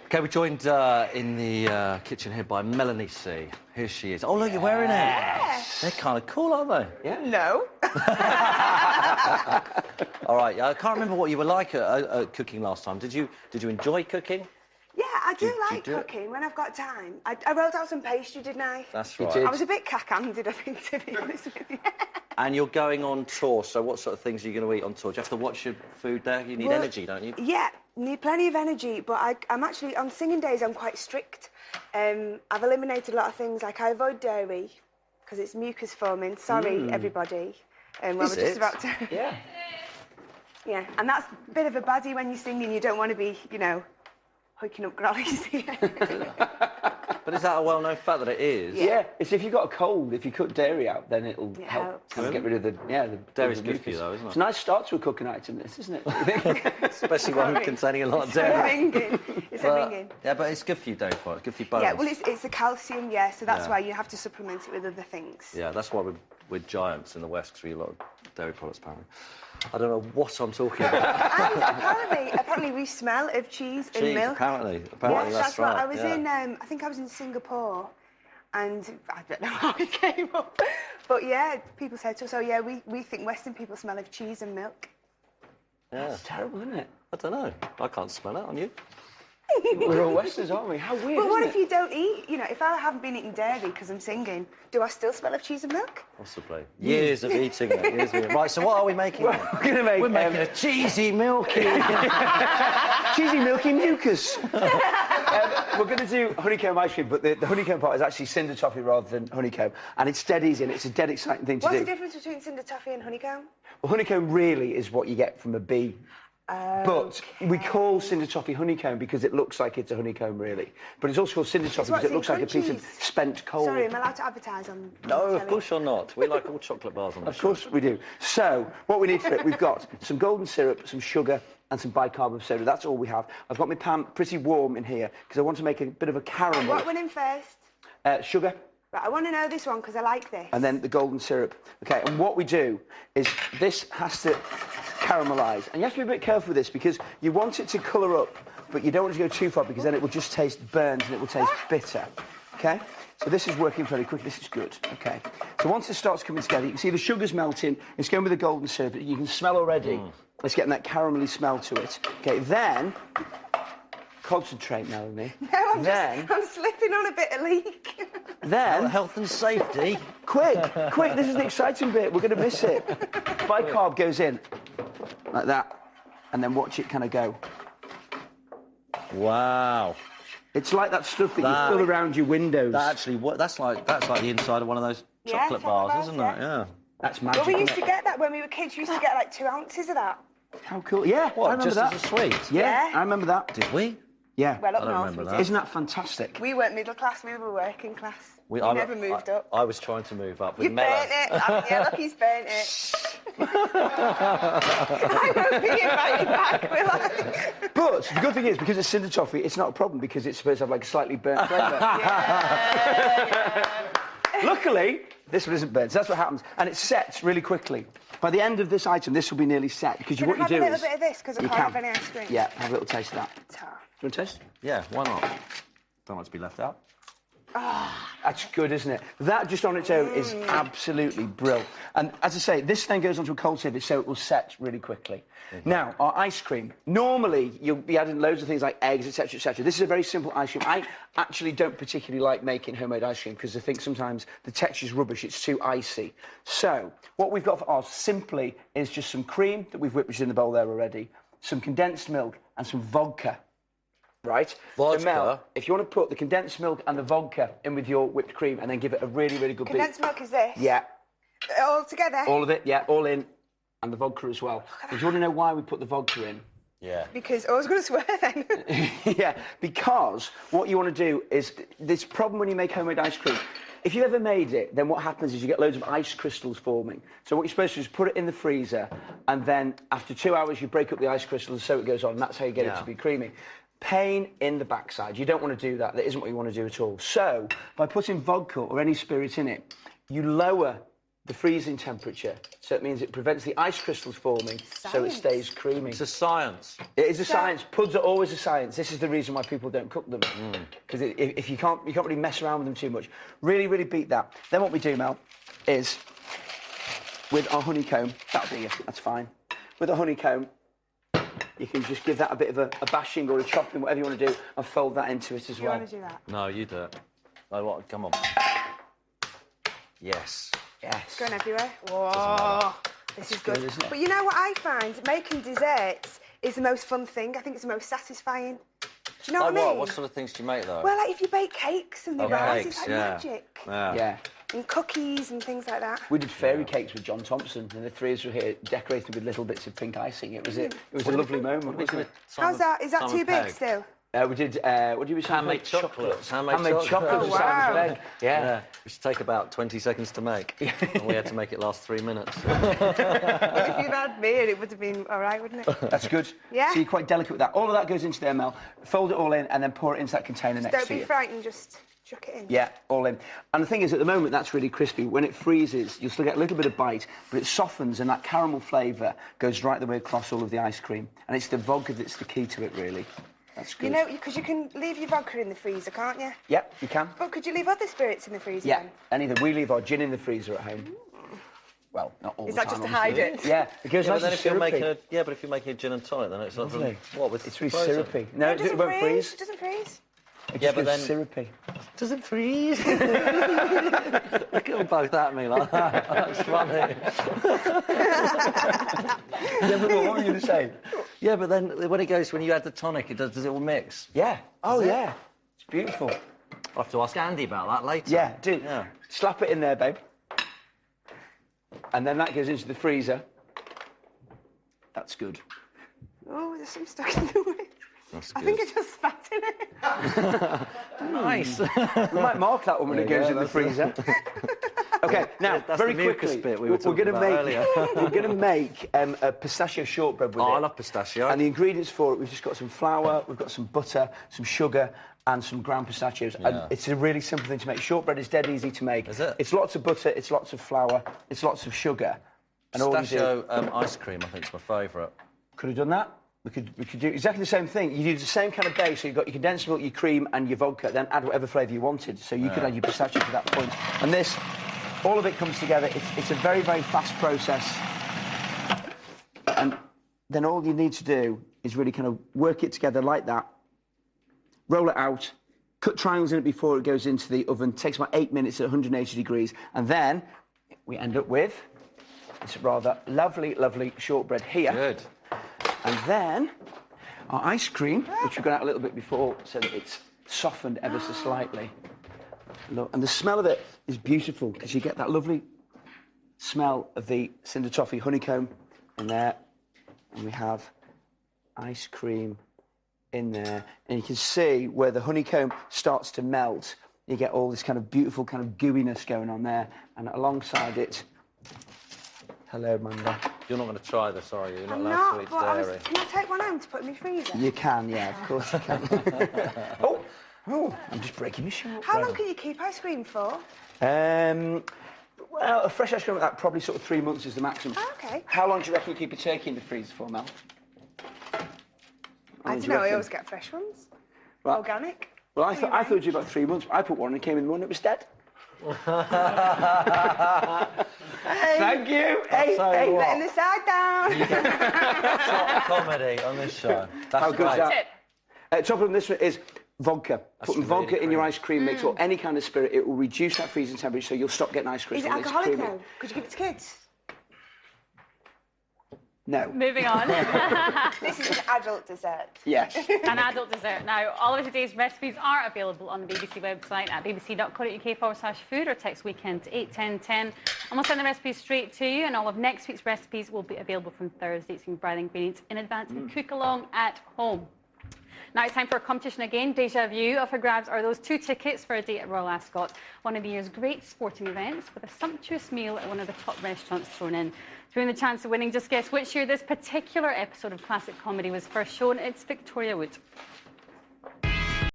Okay, we're joined in the kitchen here by Melanie C. Here she is. Oh, look, you're wearing it. They're kind of cool, aren't they? Yeah. No. All right, I can't remember what you were like at cooking last time. Did you enjoy cooking? Yeah, I do like cooking when I've got time. I rolled out some pastry, didn't I? That's You right. did. I was a bit cack-handed, I think, to be honest with you. And you're going on tour, so what sort of things are you going to eat on tour? Do you have to watch your food there? You need energy, don't you? Yeah, need plenty of energy, but I'm actually, on singing days, I'm quite strict. I've eliminated a lot of things, like I avoid dairy, because it's mucus forming. Sorry, everybody. We're just about to... Yeah. Yeah, and that's a bit of a baddie when you're singing. You don't want to be, you know, hooking up grollies. But is that a well-known fact that it is? Yeah, it's if you've got a cold, if you cut dairy out, then it'll help Really? get rid of the Dairy's the good for you, mucus. though, isn't it? It's a nice start to a cooking item, this, isn't it? Especially one containing a lot of It's dairy. It's a ringing. Yeah, but it's good for you, dairy products. Good for your bones. Yeah, well, it's the calcium, yeah, so that's why you have to supplement it with other things. Yeah, that's why we're giants in the West, because we eat a lot of dairy products, apparently. I don't know what I'm talking about. And apparently we smell of cheese and milk. Apparently Yes, that's right. What I was in. I think I was in Singapore, and I don't know how it came up, but yeah, people said so. So yeah, we think Western people smell of cheese and milk. Yeah. It's terrible, isn't it? I don't know. I can't smell it on you. We're all Westerns, aren't we? How weird, But what isn't if it? you don't eat? You know, if I haven't been eating dairy because I'm singing, do I still smell of cheese and milk? Possibly. Years of eating it. Years of eating. Right, so what are we making? We're making a cheesy, milky... cheesy, milky mucus. We're going to do honeycomb ice cream, but the honeycomb part is actually cinder toffee rather than honeycomb, and it's dead easy, and it's a dead exciting thing to do. What's the difference between cinder toffee and honeycomb? Well, honeycomb really is what you get from a bee. But we call cinder toffee honeycomb because it looks like it's a honeycomb, really. But it's also called cinder toffee because it looks like a piece of spent coal. Sorry, am I allowed to advertise on No, telly? of course you're not. We like all chocolate bars on the Of course we do. So, what we need for it, we've got some golden syrup, some sugar, and some bicarb of soda. That's all we have. I've got my pan pretty warm in here because I want to make a bit of a caramel. What went in first? Sugar. Right, I want to know this one because I like this. And then the golden syrup. Okay, and what we do is this has to caramelise. And you have to be a bit careful with this because you want it to colour up, but you don't want it to go too far because then it will just taste burnt and it will taste bitter. Okay? So this is working fairly quick. This is good. Okay. So once it starts coming together, you can see the sugar's melting. It's going with the golden syrup. You can smell already. It's getting that caramelly smell to it. Okay, then... Concentrate, Melanie. No, I'm slipping on a bit of leak. Then... Health and safety. Quick, this is the exciting bit. We're going to miss it. Bicarb goes in, like that, and then watch it kind of go. Wow. It's like that stuff that you fill around your windows. That's like the inside of one of those chocolate bars, isn't it? Yeah. That's magic. Well, we used to get that when we were kids. We used to get like 2 ounces of that. How cool. Yeah, I remember just that. as a sweet? Yeah, Yeah. I remember that. Did we? Yeah. Well, up I don't north remember we that. did. Isn't that fantastic? We weren't middle class, we were working class. We I never moved up. I was trying to move up with You Mella. burnt it. Yeah, look, he's burnt it. I won't be invited back, will I? But the good thing is, because it's cinder toffee, it's not a problem because it's supposed to have like a slightly burnt flavour. Luckily, this one isn't burnt, so that's what happens. And it sets really quickly. By the end of this item, this will be nearly set because Can what I have you do a little is... bit of this because I can't have any ice cream? Yeah, have a little taste of that. Do Ta. you want to taste? Yeah, why not? Don't want to be left out. That's good, isn't it? That just on its own is absolutely brilliant. And as I say, this then goes onto a cold service, so it will set really quickly. Now, our ice cream. Normally, you'll be adding loads of things like eggs, etc., etc. This is a very simple ice cream. I actually don't particularly like making homemade ice cream because I think sometimes the texture's rubbish. It's too icy. So, what we've got for ours simply is just some cream that we've whipped, which is in the bowl there already, some condensed milk, and some vodka. Right? Vodka? So Mel, if you want to put the condensed milk and the vodka in with your whipped cream and then give it a really, really good Condensed milk is this? Yeah. All together? All of it, yeah, all in. And the vodka as well. Do you want to know why we put the vodka in? Yeah. Because I was going to swear then. Yeah, because what you want to do is, this problem when you make homemade ice cream, if you ever made it, then what happens is you get loads of ice crystals forming. So what you're supposed to do is put it in the freezer, and then after 2 hours you break up the ice crystals, so it goes on, and that's how you get it to be creamy. Pain in the backside. You don't want to do that. That isn't what you want to do at all. So, by putting vodka or any spirit in it, you lower the freezing temperature. So it means it prevents the ice crystals forming, so it Science. stays creamy. It's a science. It is a science. Puds are always a science. This is the reason why people don't cook them. Because if you can't really mess around with them too much. Really, really beat that. Then what we do, Mel, is with our honeycomb, that'll be it, that's fine. With a honeycomb, you can just give that a bit of a bashing or a chopping, whatever you want to do, and fold that into it as You well. want to do that? No, you do it. Oh, what? Come on. Yes. Yes. It's going everywhere. Whoa. This is good. isn't it? But you know what I find? Making desserts is the most fun thing. I think it's the most satisfying. Do you know what I mean? What sort of things do you make, though? Well, like if you bake cakes and they rise, cakes, it's like yeah. magic. Yeah. And cookies and things like that. We did fairy cakes with John Thompson, and the three of us were here decorated with little bits of pink icing. It was a lovely moment, wasn't it? How's that? Is that too big still? We did, what did we say? Handmade chocolates. Handmade chocolates. chocolates. with Oh, wow. Simon's Egg. Yeah. Which take about 20 seconds to make. And we had to make it last 3 minutes. But if you'd had me, it would have been all right, wouldn't it? That's good. Yeah. So you're quite delicate with that. All of that goes into there, Mel. Fold it all in and then pour it into that container next Don't to be you. frightened, just chuck it in. Yeah, all in. And the thing is, at the moment, that's really crispy. When it freezes, you'll still get a little bit of bite, but it softens and that caramel flavour goes right the way across all of the ice cream. And it's the vodka that's the key to it, really. That's good. You know, because you can leave your vodka in the freezer, can't you? Yep, you can. But could you leave other spirits in the freezer Yeah, then? anything. We leave our gin in the freezer at home. Well, not all Is the that time, just to hide obviously. it? Yeah, it goes Yeah, nice but then and if you're syrupy. making but if you're making a gin and tonic, then it's not from Lovely. what with It's really frozen? syrupy. No, It it won't freeze. It doesn't freeze. It Yeah, just but goes then- syrupy. Does it freeze? Look at them both at me like that. That's funny. Yeah, but what were you going to say? Yeah, but then when you add the tonic, does it all mix? Yeah. Oh, it? yeah. It's beautiful. I'll have to ask Andy about that later. Yeah, do. Yeah. Slap it in there, babe. And then that goes into the freezer. That's good. Oh, there's some stuck in the way. That's I good. think I just spat in it. Nice. We might mark that one when it There you goes go, in the that's freezer. Okay, now, That's very the mucus quickly, bit we were talking gonna about make, earlier. we're going to make a pistachio shortbread with it. Oh, I love pistachio. And the ingredients for it, we've just got some flour, we've got some butter, some sugar, and some ground pistachios. Yeah. And it's a really simple thing to make. Shortbread is dead easy to make. Is it? It's lots of butter, it's lots of flour, it's lots of sugar. And all you do, Pistachio ice cream, I think, is my favourite. could have done that. We could do exactly the same thing. You do the same kind of base, so you've got your condensed milk, your cream, and your vodka, then add whatever flavour you wanted. So you could add your pistachio to that point. And this, all of it comes together. It's a very, very fast process. And then all you need to do is really kind of work it together like that. Roll it out, cut triangles in it before it goes into the oven. Takes about 8 minutes at 180 degrees. And then we end up with this rather lovely, lovely shortbread here. Good. And then our ice cream, which we've got out a little bit before so that it's softened ever so slightly. Look, and the smell of it is beautiful because you get that lovely smell of the cinder toffee honeycomb in there. And we have ice cream in there. And you can see where the honeycomb starts to melt. You get all this kind of beautiful kind of gooiness going on there. And alongside it, hello, Amanda. You're not going to try this, are you? You're not I'm allowed not, to eat but dairy. can I take one home to put in my freezer? You can, yeah, of course you can. oh, I'm just breaking my short. How long can you keep ice cream for? Well, a fresh ice cream like that, probably sort of 3 months is the maximum. Oh, okay. How long do you reckon you keep a turkey in the freezer for, Mel? I don't know, I always get fresh ones. Well, Organic. Well, I thought it'd be about 3 months. I put one and it came in the morning, it was dead. Thank you. Hey, tell hey. you what. Letting the side down. Top comedy on this show. That's How good is great. that? Top of this one is vodka. Putting really vodka in your creamy. ice cream mix or any kind of spirit, it will reduce that freezing temperature so you'll stop getting ice cream. Is it alcoholic though? Could you give it to kids? No. Moving on. This is an adult dessert. Yes. An adult dessert. Now, all of today's recipes are available on the BBC website at bbc.co.uk/food or text weekend to 81010. And we'll send the recipes straight to you. And all of next week's recipes will be available from Thursday. So you can buy the ingredients in advance and cook along at home. Now it's time for a competition again. Deja vu. Up for grabs are those 2 tickets for a day at Royal Ascot, one of the year's great sporting events, with a sumptuous meal at one of the top restaurants thrown in. To win the chance of winning, just guess which year this particular episode of classic comedy was first shown. It's Victoria Wood.